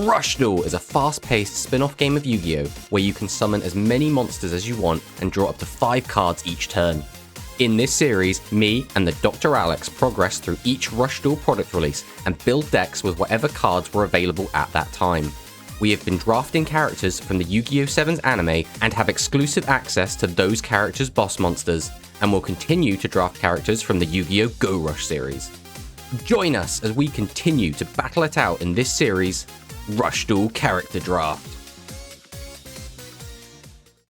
Rush Duel is a fast-paced spin-off game of Yu-Gi-Oh! Where you can summon as many monsters as you want and draw up to 5 cards each turn. In this series, me and the TheDrAlex progress through each Rush Duel product release and build decks with whatever cards were available at that time. We have been drafting characters from the Yu-Gi-Oh! 7's anime and have exclusive access to those characters' boss monsters, and will continue to draft characters from the Yu-Gi-Oh! Go Rush series. Join us as we continue to battle it out in this series, Rush Duel Character Draft.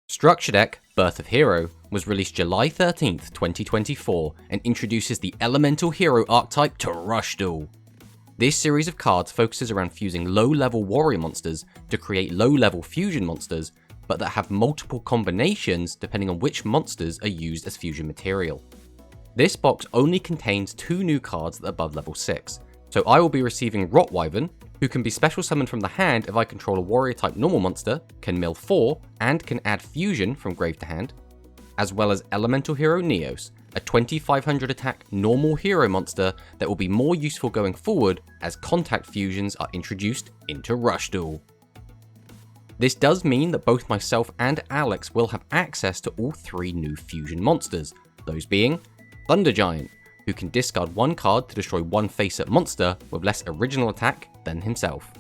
Structure Deck Birth of Hero was released July 13th, 2024 and introduces the Elemental Hero archetype to Rush Duel. This series of cards focuses around fusing low-level warrior monsters to create low-level fusion monsters, but that have multiple combinations depending on which monsters are used as fusion material. This box only contains 2 new cards that are above level 6, so I will be receiving Rottwyvern, who can be special summoned from the hand if I control a warrior type normal monster, can mill 4, and can add fusion from grave to hand, as well as Elemental Hero Neos, a 2500 attack normal hero monster that will be more useful going forward as contact fusions are introduced into Rush Duel. This does mean that both myself and Alex will have access to all 3 new fusion monsters, those being Thunder Giant, who can discard 1 card to destroy 1 face-up monster with less original attack than himself.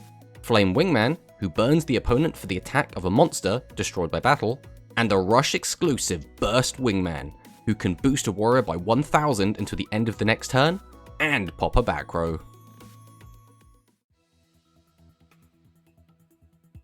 Flame Wingman, who burns the opponent for the attack of a monster destroyed by battle, and the Rush exclusive Burst Wingman, who can boost a warrior by 1000 until the end of the next turn, and pop a back row.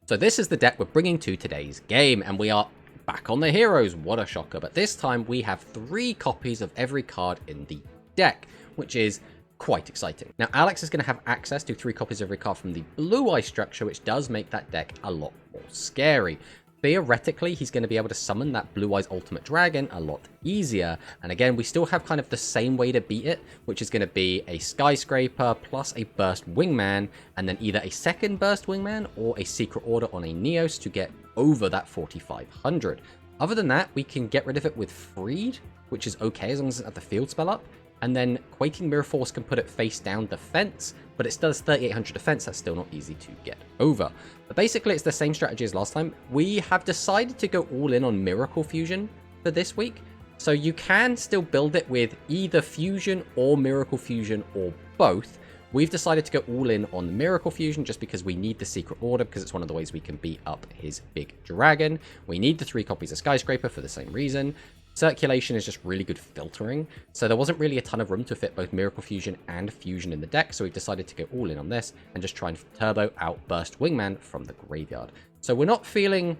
So this is the deck we're bringing to today's game, and we are back on the heroes, what a shocker, but this time we have 3 copies of every card in the deck, which is quite exciting. Now Alex is going to have access to 3 copies of every card from the Blue Eye structure, which does make that deck a lot more scary. Theoretically, he's going to be able to summon that Blue Eyes Ultimate Dragon a lot easier. And again, we still have kind of the same way to beat it, which is going to be a Skyscraper plus a Burst Wingman, and then either a second Burst Wingman or a Secret Order on a Neos to get over that 4500. Other than that, we can get rid of it with Freed, which is okay as long as it's at the field spell up. And then Quaking Mirror Force can put it face down defense, but it still has 3800 defense. That's still not easy to get over. But basically, it's the same strategy as last time. We have decided to go all in on Miracle Fusion for this week. So you can still build it with either Fusion or Miracle Fusion or both. We've decided to go all in on Miracle Fusion just because we need the Secret Order, because it's one of the ways we can beat up his big dragon. We need the 3 copies of Skyscraper for the same reason. Circulation is just really good filtering, so there wasn't really a ton of room to fit both Miracle Fusion and Fusion in the deck, so we've decided to go all in on this and just try and turbo out Burst Wingman from the graveyard. So we're not feeling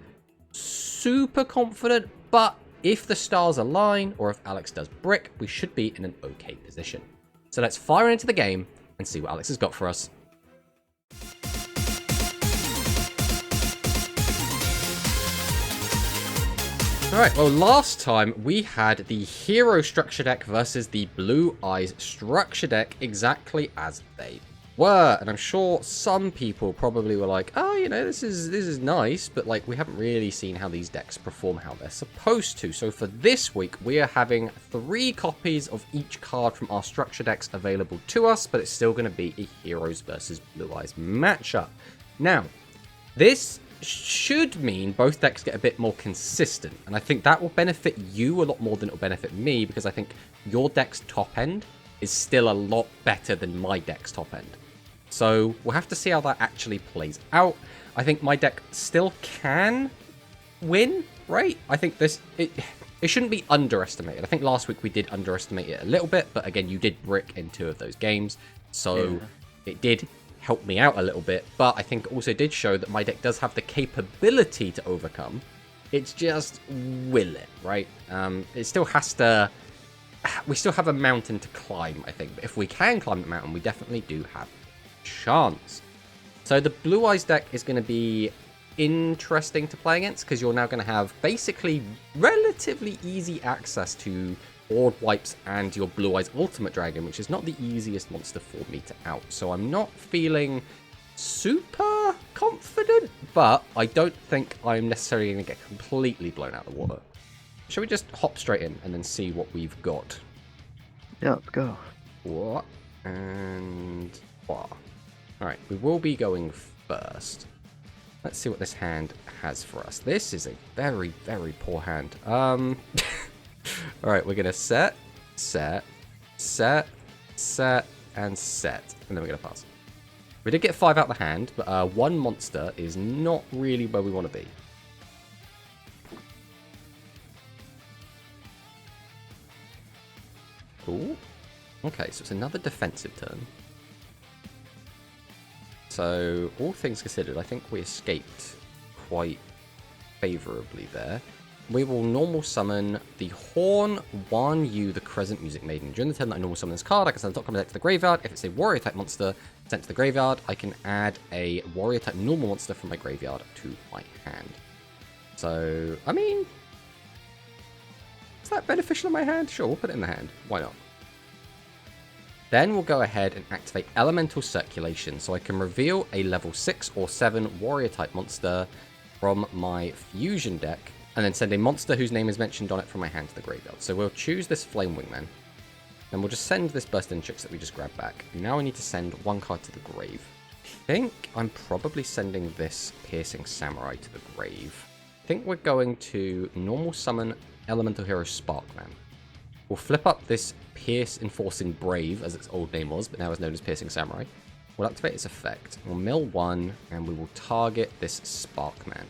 super confident, but if the stars align, or if Alex does brick, we should be in an okay position. So let's fire into the game and see what Alex has got for us. Alright, well last time we had the Hero Structure Deck versus the Blue Eyes Structure Deck exactly as they were. And I'm sure some people probably were like, oh, you know, this is nice, but like we haven't really seen how these decks perform how they're supposed to. So for this week, we are having 3 copies of each card from our Structure Decks available to us, but it's still going to be a Heroes versus Blue Eyes matchup. Now, this should mean both decks get a bit more consistent, and I think that will benefit you a lot more than it will benefit me, because I think your deck's top end is still a lot better than my deck's top end. So we'll have to see how that actually plays out. I think my deck still can win, right? I think it shouldn't be underestimated. I think last week we did underestimate it a little bit, but again, you did brick in 2 of those games, so it did help me out a little bit, but I think it also did show that my deck does have the capability to overcome. It's just, will it, right? It still has to, we still have a mountain to climb, I think, but if we can climb the mountain, we definitely do have a chance. So the Blue Eyes deck is going to be interesting to play against, because you're now going to have basically relatively easy access to board wipes and your Blue Eyes Ultimate Dragon, which is not the easiest monster for me to out. So I'm not feeling super confident, but I don't think I'm necessarily going to get completely blown out of the water. Shall we just hop straight in and then see what we've got? Yeah, let's go. What? And what? Alright, we will be going first. Let's see what this hand has for us. This is a very, very poor hand. Alright, we're going to set, and set. And then we're going to pass. We did get 5 out the hand, but 1 monster is not really where we want to be. Cool. Okay, so it's another defensive turn. So, all things considered, I think we escaped quite favourably there. We will normal summon the Horn Wan Yu, the Crescent Music Maiden. During the turn that I normal summon this card, I can send a top combat deck to the graveyard. If it's a warrior type monster sent to the graveyard, I can add a warrior type normal monster from my graveyard to my hand. So, I mean, is that beneficial in my hand? Sure, we'll put it in the hand. Why not? Then we'll go ahead and activate Elemental Circulation, so I can reveal a level 6 or 7 warrior type monster from my fusion deck, and then send a monster whose name is mentioned on it from my hand to the graveyard. So we'll choose this Flame Wingman, and we'll just send this Burst Intrix that we just grabbed back. Now I need to send 1 card to the grave. I think I'm probably sending this Piercing Samurai to the grave. I think we're going to normal summon Elemental Hero Sparkman. We'll flip up this Pierce Enforcing Brave, as its old name was, but now is known as Piercing Samurai. We'll activate its effect. We'll mill 1, and we will target this Sparkman.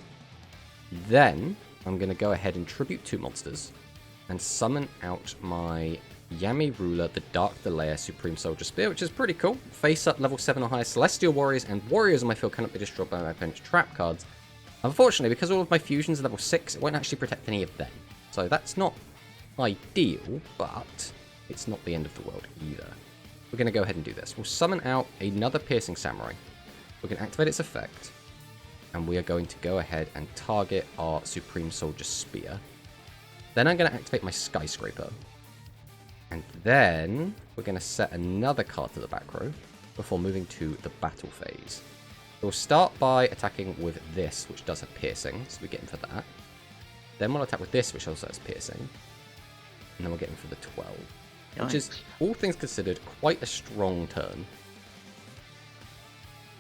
Then, I'm going to go ahead and tribute 2 monsters, and summon out my Yami Ruler, the TheDrAlex Supreme Soldier Spear, which is pretty cool. Face up level 7 or higher Celestial Warriors, and Warriors on my field cannot be destroyed by my opponent's trap cards. Unfortunately, because all of my fusions are level 6, it won't actually protect any of them. So that's not ideal, but it's not the end of the world either. We're going to go ahead and do this. We'll summon out another Piercing Samurai. We're going to activate its effect, and we are going to go ahead and target our Supreme Soldier Spear. Then I'm going to activate my Skyscraper. And then we're going to set another card to the back row before moving to the battle phase. We'll start by attacking with this, which does have piercing, so we get in for that. Then we'll attack with this, which also has piercing. And then we'll get in for the 12. Yikes. Which is, all things considered, quite a strong turn.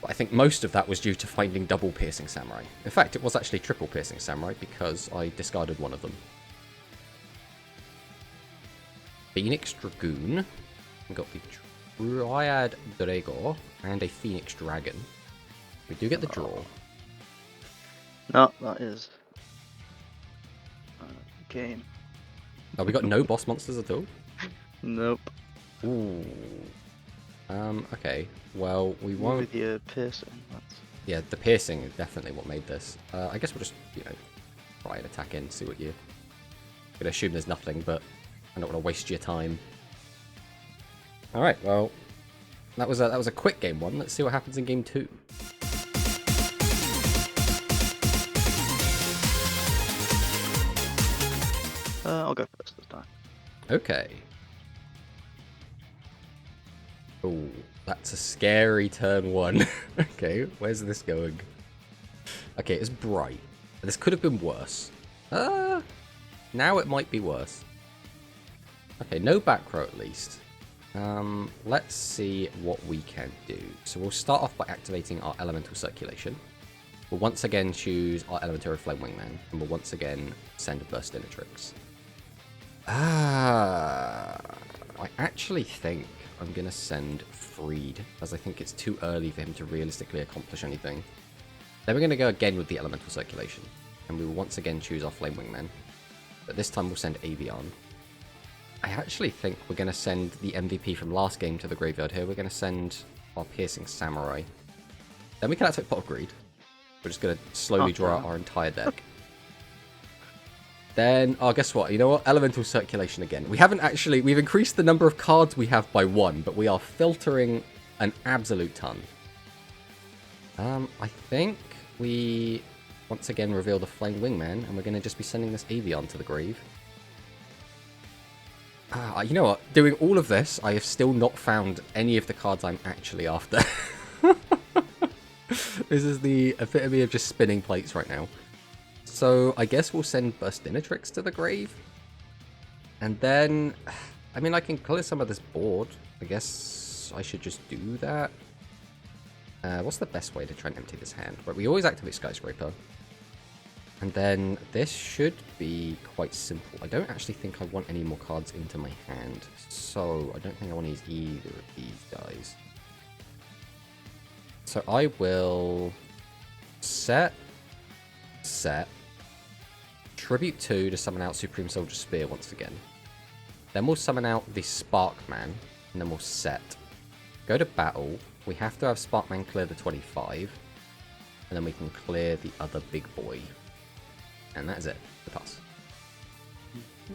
But I think most of that was due to finding double Piercing Samurai. In fact, it was actually triple Piercing Samurai because I discarded one of them. Phoenix Dragoon. We've got the Dryad Drago and a Phoenix Dragon. We do get the draw. No, that is game. Oh, we got no boss monsters at all? Nope. Ooh. Okay. Well, we won't... With your piercing, that's... Yeah, the piercing is definitely what made this. I guess we'll just, you know, try and attack in, see what you... I'm gonna assume there's nothing, but I don't want to waste your time. Alright, well, that was a quick game 1. Let's see what happens in game 2. I'll go first this time. Okay. Oh, that's a scary turn 1. Okay, where's this going? Okay, it's bright. This could have been worse. Now it might be worse. Okay, no back row at least. Let's see what we can do. So we'll start off by activating our Elemental Circulation. We'll once again choose our Elemental Flame Wingman, and we'll once again send a Burst Intrix. I actually think I'm going to send Freed, as I think it's too early for him to realistically accomplish anything. Then we're going to go again with the Elemental Circulation, and we will once again choose our Flame Wingman. But this time we'll send Avion. I actually think we're going to send the MVP from last game to the graveyard here. We're going to send our Piercing Samurai. Then we can activate Pot of Greed. We're just going to slowly draw out our entire deck. Then, guess what? You know what? Elemental Circulation again. We've increased the number of cards we have by 1, but we are filtering an absolute ton. I think we once again reveal the Flame Wingman, and we're going to just be sending this Avion to the grave. You know what? Doing all of this, I have still not found any of the cards I'm actually after. This is the epitome of just spinning plates right now. So I guess we'll send Burst Intrix to the grave. And then, I mean, I can clear some of this board. I guess I should just do that. What's the best way to try and empty this hand? Right, we always activate Skyscraper. And then this should be quite simple. I don't actually think I want any more cards into my hand. So I don't think I want to use either of these guys. So I will set, Tribute 2 to summon out Supreme Soldier Spear once again. Then we'll summon out the Sparkman, and then we'll set. Go to battle. We have to have Sparkman clear the 25, and then we can clear the other big boy. And that is it. The pass.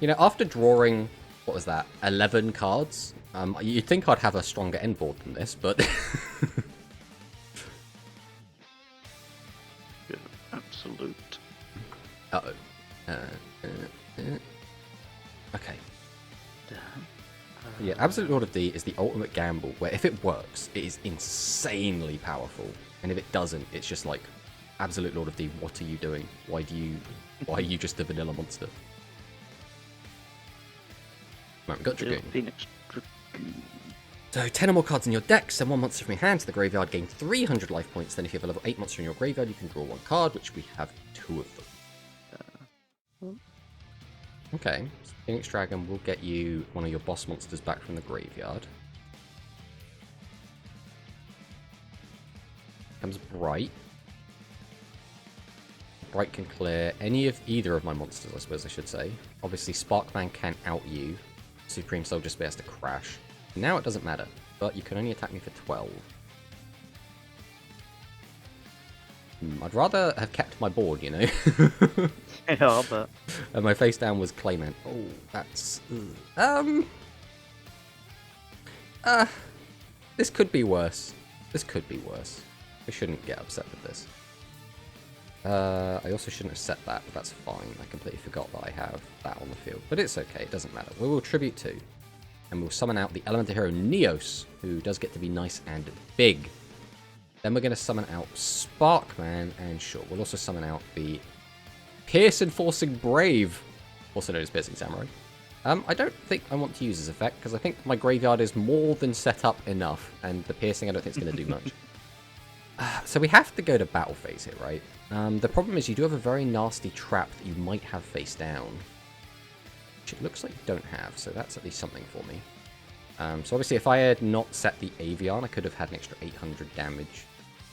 You know, after drawing, what was that, 11 cards, you'd think I'd have a stronger end board than this, but... Good. Absolute. Uh-oh. Okay. Yeah, Absolute Lord of D is the ultimate gamble, where if it works, it is insanely powerful. And if it doesn't, it's just like, Absolute Lord of D, what are you doing? Why are you just a vanilla monster? Right, we got Dragoon. Phoenix Dragoon. So, 10 or more cards in your deck, send one monster from your hand to the graveyard, gain 300 life points. Then if you have a level 8 monster in your graveyard, you can draw one card, which we have 2 of them. Okay, so Phoenix Dragon will get you one of your boss monsters back from the graveyard. Comes Bright. Bright can clear either of my monsters, I suppose I should say. Obviously, Sparkman can out you. Supreme Soldier Spear has to crash. Now it doesn't matter, but you can only attack me for 12. I'd rather have kept my board, you know? Yeah, but... And my face down was Clayman. Oh, that's... This could be worse. This could be worse. I shouldn't get upset with this. I also shouldn't have set that, but that's fine. I completely forgot that I have that on the field. But it's okay, it doesn't matter. We will Tribute 2. And we'll summon out the Elemental Hero Neos, who does get to be nice and big. Then we're going to summon out Sparkman, and sure, we'll also summon out the Pierce Enforcing Brave, also known as Piercing Samurai. I don't think I want to use this effect, because I think my graveyard is more than set up enough, and the Piercing I don't think is going to do much. So we have to go to battle phase here, right? The problem is you do have a very nasty trap that you might have face down, which it looks like you don't have, so that's at least something for me. So obviously if I had not set the Avian, I could have had an extra 800 damage,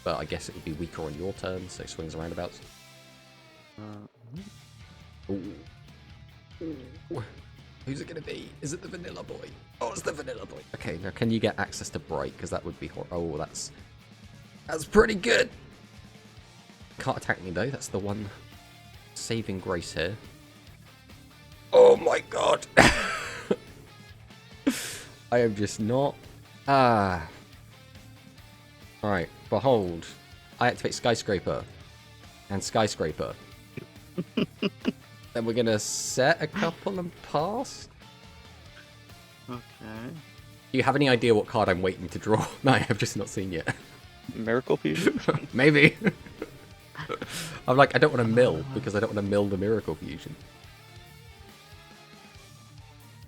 but I guess it would be weaker on your turn, so swings and roundabouts. Ooh. Who's it going to be? Is it the Vanilla Boy? Oh, it's the Vanilla Boy. Okay, now can you get access to Bright? Because that would be oh, that's pretty good. Can't attack me though. That's the one saving grace here. Oh my god. I am just not... Alright, behold. I activate Skyscraper. And Skyscraper. Then we're going to set a couple and pass. Okay. Do you have any idea what card I'm waiting to draw? No, I have just not seen yet. Miracle Fusion? Maybe. I'm like, I don't want to mill, because I don't want to mill the Miracle Fusion.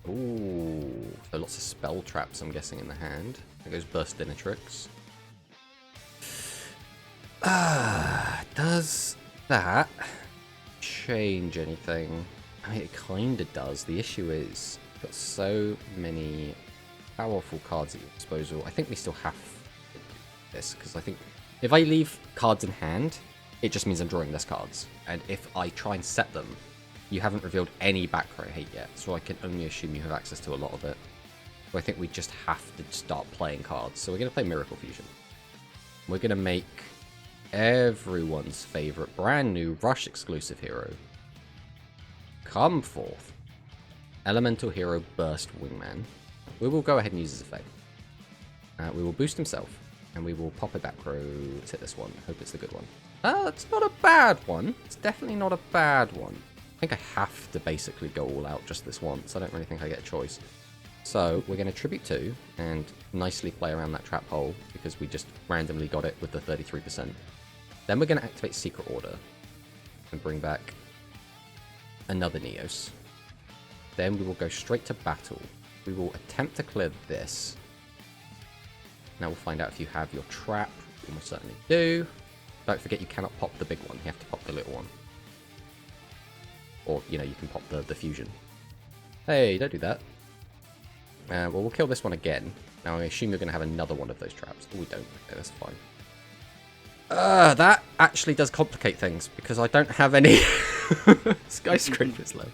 Ooh, so lots of spell traps, I'm guessing, in the hand. There goes Burst Dinatrix. Does that change anything? I mean, it kind of does. The issue is, you've got so many powerful cards at your disposal. I think we still have to do this, because I think if I leave cards in hand, it just means I'm drawing less cards. And if I try and set them, you haven't revealed any back row hate yet, so I can only assume you have access to a lot of it. So I think we just have to start playing cards. So we're going to play Miracle Fusion. We're going to make everyone's favourite brand new Rush exclusive hero come forth. Elemental Hero Burst Wingman. We will go ahead and use his effect. We will boost himself, and we will pop a back row. Let's hit this one. Hope it's the good one. It's not a bad one. It's definitely not a bad one. I think I have to basically go all out just this once. I don't really think I get a choice. So we're going to Tribute 2 and nicely play around that trap hole because we just randomly got it with the 33%. Then we're going to activate Secret Order and bring back another Neos. Then we will go straight to battle. We will attempt to clear this. Now we'll find out if you have your trap. almost certainly do. Don't forget you cannot pop the big one. You have to pop the little one. Or, you know, you can pop the fusion. Hey, don't do that. Well, we'll kill this one again. Now, I assume you're going to have another one of those traps. Oh, we don't. Okay, that's fine. That actually does complicate things, because I don't have any skyscrapers left.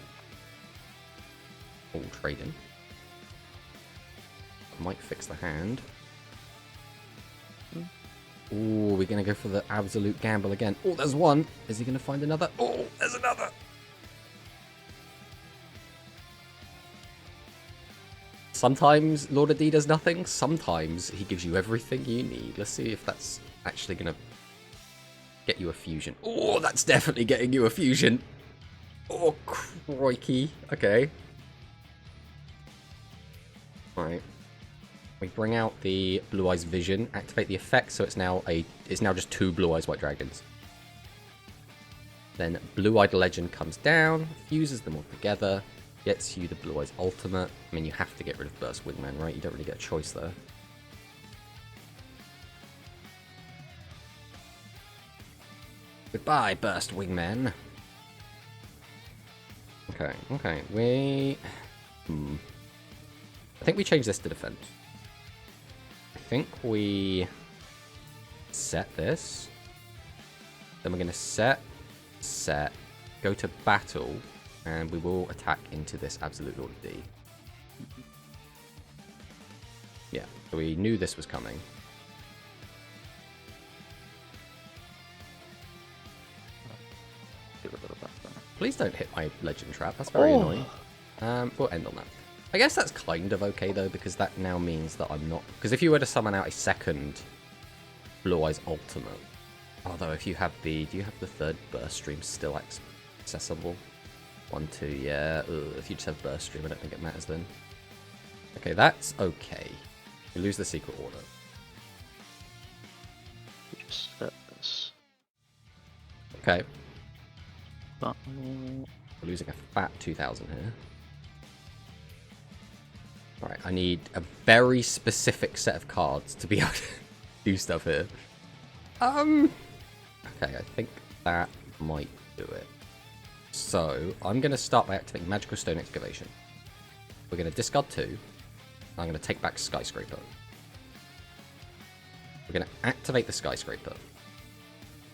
Oh, trading. I might fix the hand. Oh, we're going to go for the absolute gamble again. Oh, there's one. Is he going to find another? Oh, there's another. Sometimes Lord of D does nothing. Sometimes he gives you everything you need. Let's see if that's actually going to get you a fusion. Oh, that's definitely getting you a fusion. Oh, crikey. Okay. Alright. We bring out the Blue Eyes Vision, activate the effect, so it's now just 2 Blue Eyes White Dragons. Then Blue Eyed Legend comes down, fuses them all together, gets you the Blue Eyes Ultimate. I mean, you have to get rid of Burst Wingman, right? You don't really get a choice there. Goodbye, Burst Wingman. Okay, we... I think we change this to defense. I think we set this. Then we're going to set, go to battle, and we will attack into this Absolute Lord of D. Yeah, so we knew this was coming. Please don't hit my legend trap, that's very annoying. We'll end on that. I guess that's kind of okay though, because that now means that I'm not... Because if you were to summon out a second Blue Eyes Ultimate, although if you have the... Do you have the third burst stream still accessible? 1, 2, yeah. Ugh, if you just have burst stream, I don't think it matters then. Okay, that's okay. We lose the secret order. Just set this. Okay. But... We're losing a fat 2,000 here. Alright, I need a very specific set of cards to be able to do stuff here. Okay, I think that might do it. So, I'm going to start by activating Magical Stone Excavation. We're going to discard 2. I'm going to take back Skyscraper. We're going to activate the Skyscraper.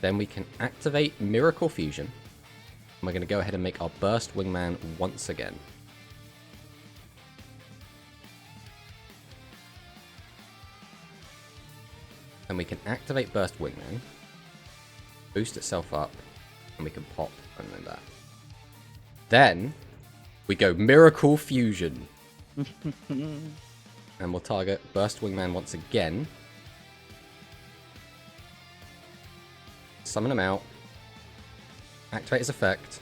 Then we can activate Miracle Fusion. And we're going to go ahead and make our Burst Wingman once again. And we can activate Burst Wingman, boost itself up, and we can pop and then that. Then we go Miracle Fusion. And we'll target Burst Wingman once again. Summon him out. Activate his effect.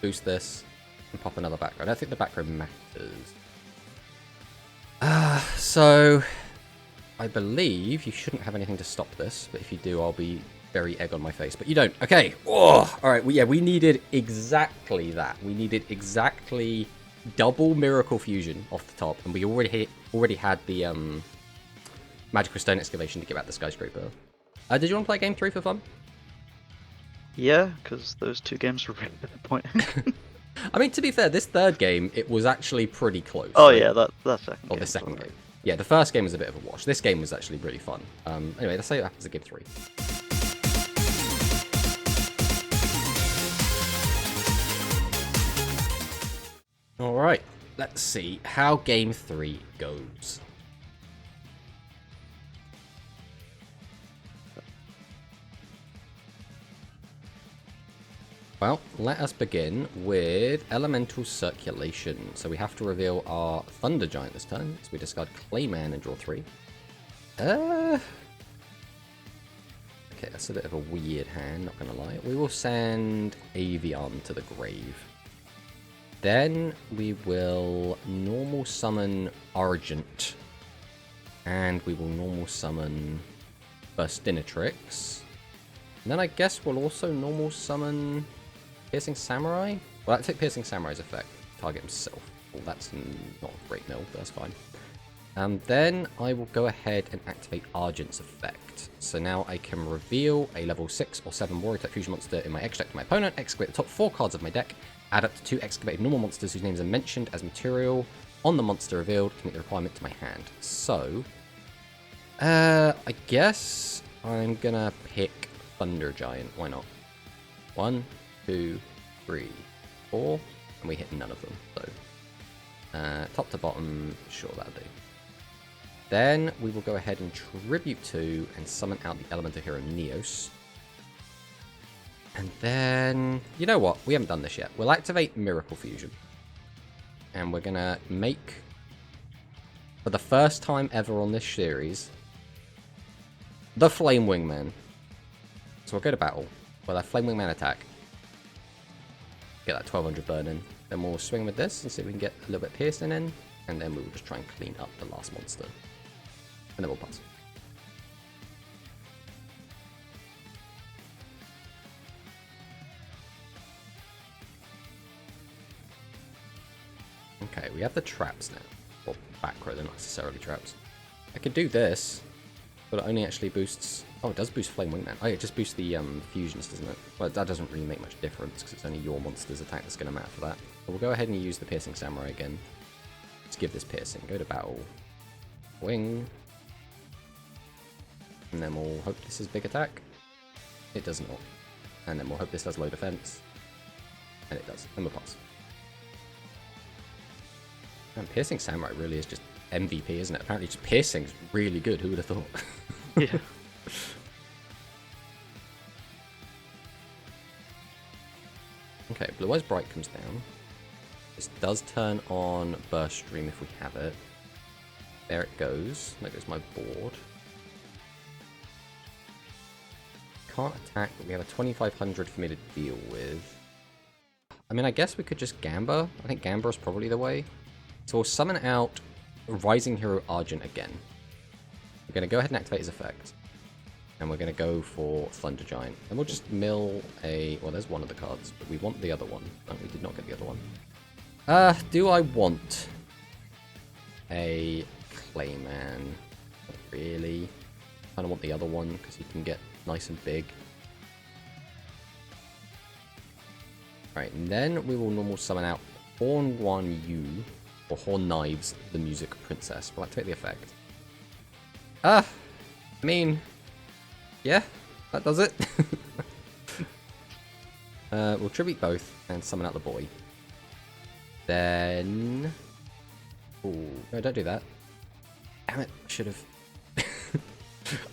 Boost this. And pop another background. I don't think the background matters. So... I believe you shouldn't have anything to stop this, but if you do, I'll be very egg on my face. But you don't. Okay. Oh, all right. Yeah, we needed exactly that. We needed exactly double Miracle Fusion off the top, and we already had the Magical Stone Excavation to get back the Skyscraper. Did you want to play Game 3 for fun? Yeah, because those 2 games were really disappointing. I mean, to be fair, this third game, it was actually pretty close. Oh, yeah, that second game. Or the second game. Yeah, the first game was a bit of a wash. This game was actually really fun. Anyway, let's see what happens at Game 3. Alright, let's see how Game 3 goes. Well, let us begin with Elemental Circulation. So we have to reveal our Thunder Giant this turn. So we discard Clayman and draw 3. Okay, that's a bit of a weird hand, not gonna lie. We will send Avion to the grave. Then we will normal summon Argent. And we will normal summon Burstinatrix. And then I guess we'll also normal summon Piercing Samurai? Well, that took Piercing Samurai's effect. Target himself. Well, that's not a great mill, but that's fine. Then I will go ahead and activate Argent's effect. So now I can reveal a level 6 or 7 warrior type fusion monster in my extra deck to my opponent, excavate the top 4 cards of my deck, add up to 2 excavated normal monsters whose names are mentioned as material on the monster revealed to meet the requirement to my hand. So, I guess I'm gonna pick Thunder Giant. Why not? 1, 2, 3, 4, and we hit none of them. So, top to bottom, sure, that'll do. Then we will go ahead and tribute to and summon out the Elemental Hero Neos. And then, you know what? We haven't done this yet. We'll activate Miracle Fusion. And we're going to make, for the first time ever on this series, the Flame Wingman. So we'll go to battle with our Flame Wingman attack. Get that 1200 burn in. Then we'll swing with this and see if we can get a little bit of piercing in. And then we will just try and clean up the last monster. And then we'll pass. Okay, we have the traps now. Well, back row, they're not necessarily traps. I could do this, but it only actually boosts... Oh, it does boost Flame Wingman. Oh, it just boosts the fusions, doesn't it? Well, that doesn't really make much difference, because it's only your monster's attack that's going to matter for that. But we'll go ahead and use the Piercing Samurai again. Let's give this piercing. Go to battle. Wing. And then we'll hope this is big attack. It does not. And then we'll hope this does low defense. And it does. And we'll pass. And Piercing Samurai really is just MVP, isn't it? Apparently just piercing's really good. Who would have thought? Yeah. Okay, Blue Eyes Bright comes down. This does turn on Burst Stream if we have it. There it goes. There goes my board. Can't attack, but we have a 2500 for me to deal with. I mean, I guess we could just Gamba. I think Gamba is probably the way. So we'll summon out Rising Hero Argent again. We're going to go ahead and activate his effect. And we're going to go for Thunder Giant. And we'll just mill a... Well, there's one of the cards, but we want the other one. Oh, we did not get the other one. Do I want a Clayman? Not really. I kind of want the other one, because he can get nice and big. Right, and then we will normal summon out Horn Guan Yu, or Horn Knives, the Music Princess. We'll activate the effect. I mean, yeah, that does it. We'll tribute both and summon out the boy. Then... Ooh, no, don't do that. Damn it, I should have...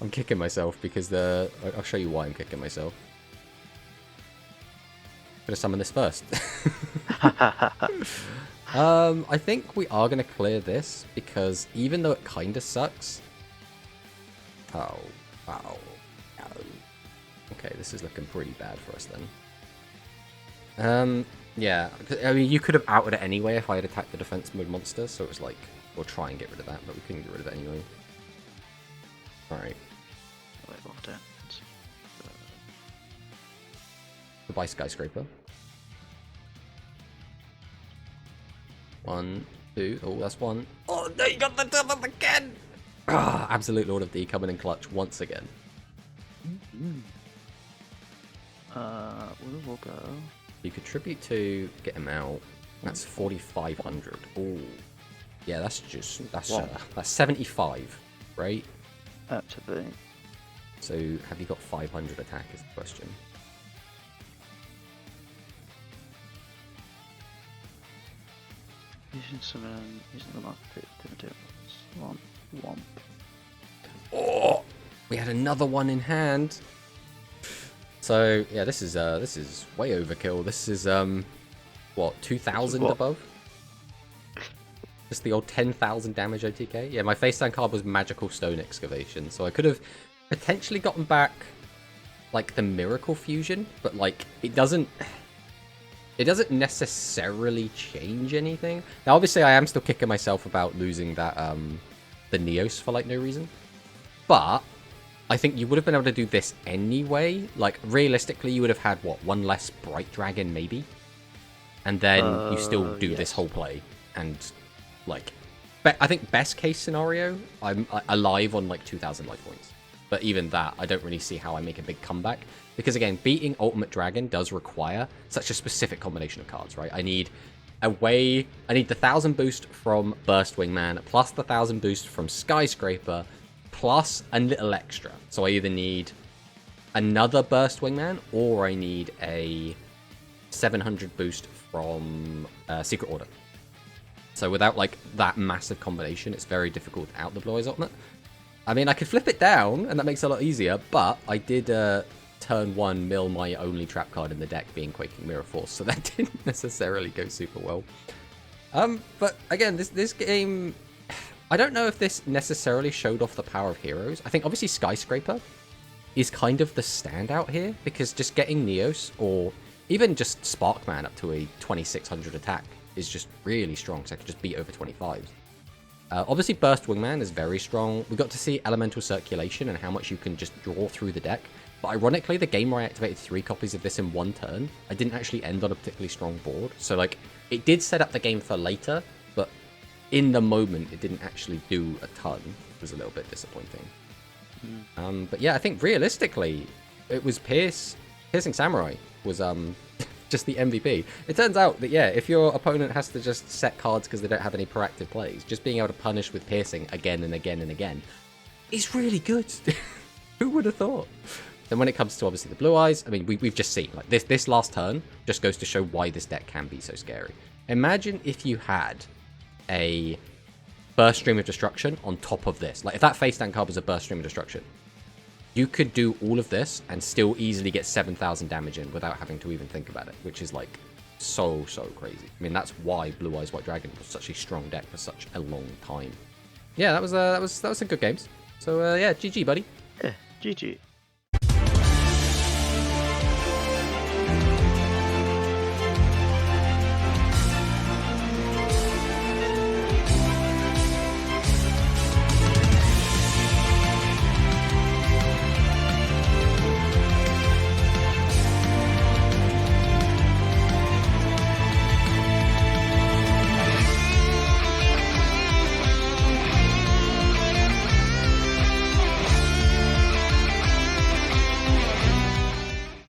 I'm kicking myself because I'll show you why I'm kicking myself. Could have summoned this first. I think we are going to clear this because even though it kind of sucks... Oh, wow. Okay, this is looking pretty bad for us then. Yeah, I mean, you could have outed it anyway if I had attacked the defense mode monster, so it was like, we'll try and get rid of that, but we couldn't get rid of it anyway. Alright. Goodbye, Skyscraper. 1, 2, oh, that's 1. Oh, no, you got the double again! Ah, Absolute Lord of D coming in clutch once again. We will go. You contribute to get him out. That's 4,500. Oh, yeah, that's 75, right? Absolutely. So, have you got 500 attack? Is the question. Using summon, using the mark to Womp. Oh, we had another one in hand. So yeah, this is way overkill. This is what, 2,000 above? Just the old 10,000 damage OTK. Yeah, my face down card was Magical Stone Excavation, so I could have potentially gotten back like the Miracle Fusion, but like it doesn't necessarily change anything. Now, obviously, I am still kicking myself about losing that the Neos for like no reason, but I think you would have been able to do this anyway. Like realistically, you would have had what, one less Bright Dragon maybe, and then you still do this whole play and like I think best case scenario, I'm alive on like 2,000 life points. But even that, I don't really see how I make a big comeback. Because again, beating Ultimate Dragon does require such a specific combination of cards, right? I need the 1,000 boost from Burst Wingman, plus the 1,000 boost from Skyscraper, plus a little extra. So I either need another Burst Wingman, or I need a 700 boost from Secret Order. So without like that massive combination, it's very difficult without the Blue Eyes Ultimate. I mean, I could flip it down, and that makes it a lot easier, but I did turn 1 mill my only trap card in the deck being Quaking Mirror Force, so that didn't necessarily go super well. But again, this game, I don't know if this necessarily showed off the power of heroes. I think obviously Skyscraper is kind of the standout here, because just getting Neos, or even just Sparkman up to a 2600 attack is just really strong, so I could just beat over 25s. Obviously, Burst Wingman is very strong. We got to see Elemental Circulation and how much you can just draw through the deck. But ironically, the game where I activated 3 copies of this in 1 turn, I didn't actually end on a particularly strong board. So, like, it did set up the game for later, but in the moment, it didn't actually do a ton. It was a little bit disappointing. But yeah, I think realistically, it was Piercing Samurai was just the MVP. It turns out that, yeah, if your opponent has to just set cards because they don't have any proactive plays, just being able to punish with Piercing again and again and again is really good. Who would have thought? Then when it comes to, obviously, the Blue Eyes, I mean, we've just seen, like, this last turn just goes to show why this deck can be so scary. Imagine if you had a Burst Stream of Destruction on top of this. Like, if that face down card was a Burst Stream of Destruction, you could do all of this and still easily get 7,000 damage in without having to even think about it, which is like so crazy. I mean, that's why Blue Eyes White Dragon was such a strong deck for such a long time. Yeah, that was some good games. So yeah, GG, buddy. Yeah, GG.